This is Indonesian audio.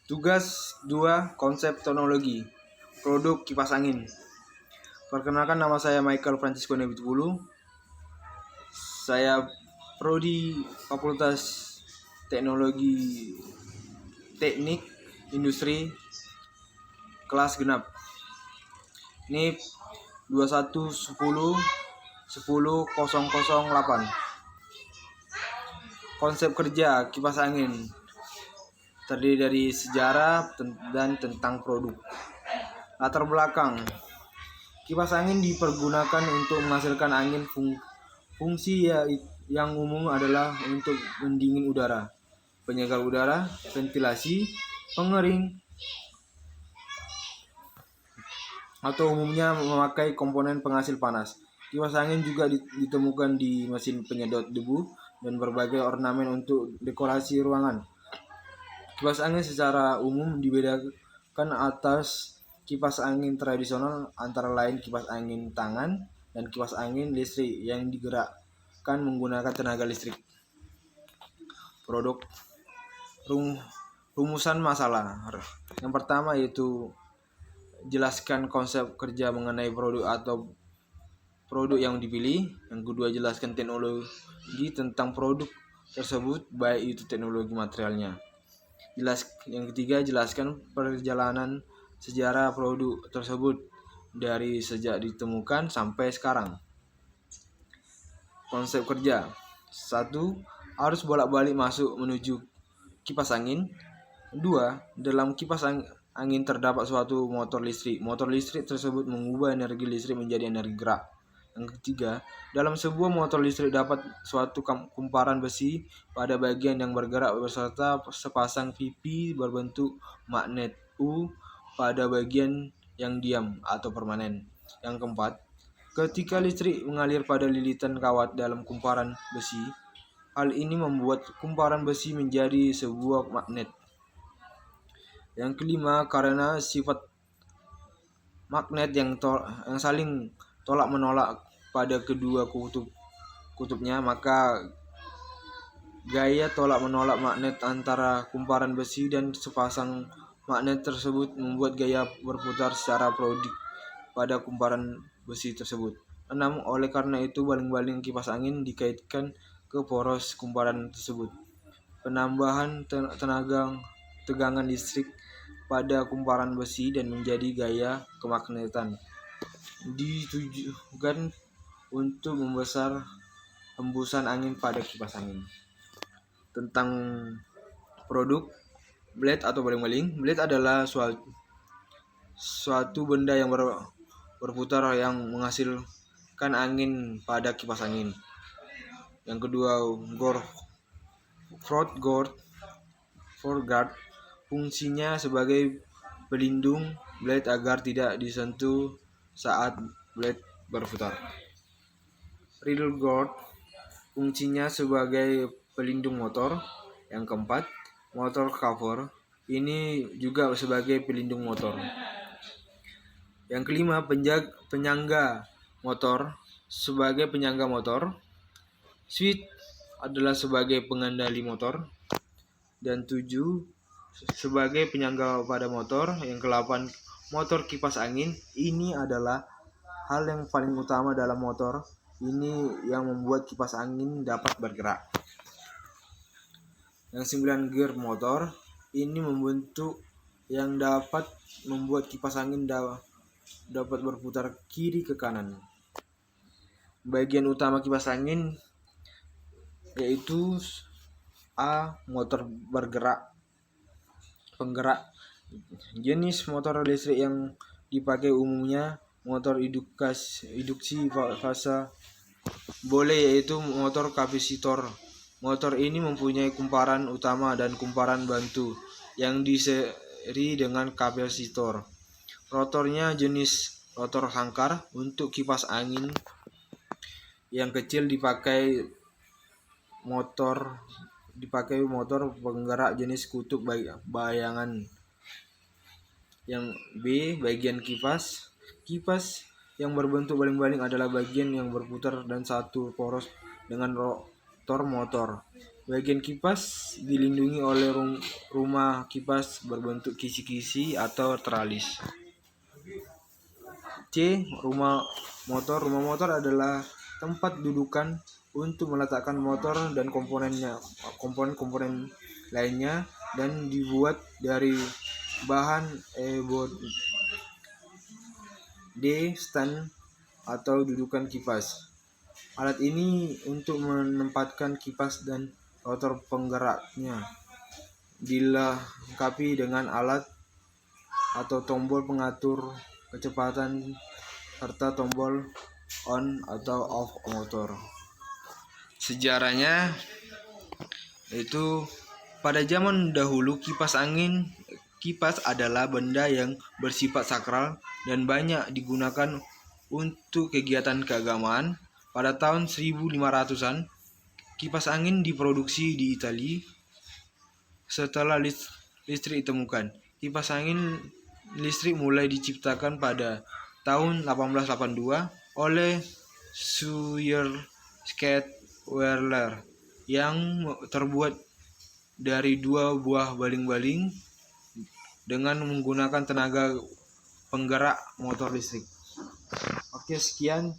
Tugas 2. Konsep teknologi produk kipas angin. Perkenalkan, nama saya Michael Francisco Nebitulu. Saya prodi Fakultas Teknologi Teknik Industri kelas genap. NIP 21101008. Konsep kerja kipas angin terdiri dari sejarah dan tentang produk. Latar belakang, kipas angin dipergunakan untuk menghasilkan angin. Fungsi yang umum adalah untuk mendingin udara, penyegar udara, ventilasi, pengering, atau umumnya memakai komponen penghasil panas. Kipas angin juga ditemukan di mesin penyedot debu dan berbagai ornamen untuk dekorasi ruangan. Kipas angin secara umum dibedakan atas kipas angin tradisional, antara lain kipas angin tangan dan kipas angin listrik yang digerakkan menggunakan tenaga listrik. Produk. Rumusan masalah. Yang pertama yaitu jelaskan konsep kerja mengenai produk atau produk yang dipilih. Yang kedua, jelaskan teknologi tentang produk tersebut, baik itu teknologi materialnya. Yang ketiga, jelaskan perjalanan sejarah produk tersebut dari sejak ditemukan sampai sekarang. Konsep kerja. 1. Arus bolak-balik masuk menuju kipas angin. 2. Dalam kipas angin terdapat suatu motor listrik. Motor listrik tersebut mengubah energi listrik menjadi energi gerak. Yang ketiga, dalam sebuah motor listrik dapat suatu kumparan besi pada bagian yang bergerak beserta sepasang pipi berbentuk magnet U pada bagian yang diam atau permanen. Yang keempat, ketika listrik mengalir pada lilitan kawat dalam kumparan besi, hal ini membuat kumparan besi menjadi sebuah magnet. Yang kelima, karena sifat magnet yang saling tolak-menolak pada kedua kutubnya, maka gaya tolak-menolak magnet antara kumparan besi dan sepasang magnet tersebut membuat gaya berputar secara periodik pada kumparan besi tersebut. 6. Oleh karena itu, baling-baling kipas angin dikaitkan ke poros kumparan tersebut. Penambahan tegangan listrik pada kumparan besi dan menjadi gaya kemagnetan ditujukan untuk membesar hembusan angin pada kipas angin. Tentang produk blade atau baling-baling. Blade adalah suatu benda yang berputar yang menghasilkan angin pada kipas angin. Yang kedua, front guard. Fungsinya sebagai pelindung blade agar tidak disentuh saat blade berputar. Rear guard. Fungsinya sebagai pelindung motor. Yang keempat, motor cover. Ini juga sebagai pelindung motor. Yang kelima, penyangga motor. Sebagai penyangga motor. Switch adalah sebagai pengendali motor. Dan 7, sebagai penyangga pada motor. Yang ke-8, motor kipas angin. Ini adalah hal yang paling utama dalam motor. Ini yang membuat kipas angin dapat bergerak. Yang 9, gear motor. Ini membentuk yang dapat membuat kipas angin dapat berputar kiri ke kanan. Bagian utama kipas angin yaitu A. Motor penggerak. Jenis motor listrik yang dipakai umumnya motor induksi fasa boleh, yaitu motor kapasitor. Motor ini mempunyai kumparan utama dan kumparan bantu yang diseri dengan kapasitor. Rotornya jenis rotor sangkar. Untuk kipas angin yang kecil dipakai motor penggerak jenis kutub bayangan. Yang B, bagian kipas. Kipas yang berbentuk baling-baling adalah bagian yang berputar dan satu poros dengan rotor motor. Bagian kipas dilindungi oleh rumah kipas berbentuk kisi-kisi atau teralis. C. Rumah motor. Rumah motor adalah tempat dudukan untuk meletakkan motor dan komponen-komponen lainnya, dan dibuat dari bahan D. Stand atau dudukan kipas. Alat ini untuk menempatkan kipas dan rotor penggeraknya. Dilengkapi dengan alat atau tombol pengatur kecepatan serta tombol on atau off motor. Sejarahnya itu pada zaman dahulu kipas adalah benda yang bersifat sakral dan banyak digunakan untuk kegiatan keagamaan. Pada tahun 1500-an, kipas angin diproduksi di Italia. Setelah listrik ditemukan, kipas angin listrik mulai diciptakan pada tahun 1882 oleh Sawyer Scott-Weller yang terbuat dari 2 buah baling-baling dengan menggunakan tenaga penggerak motor listrik. Oke, sekian.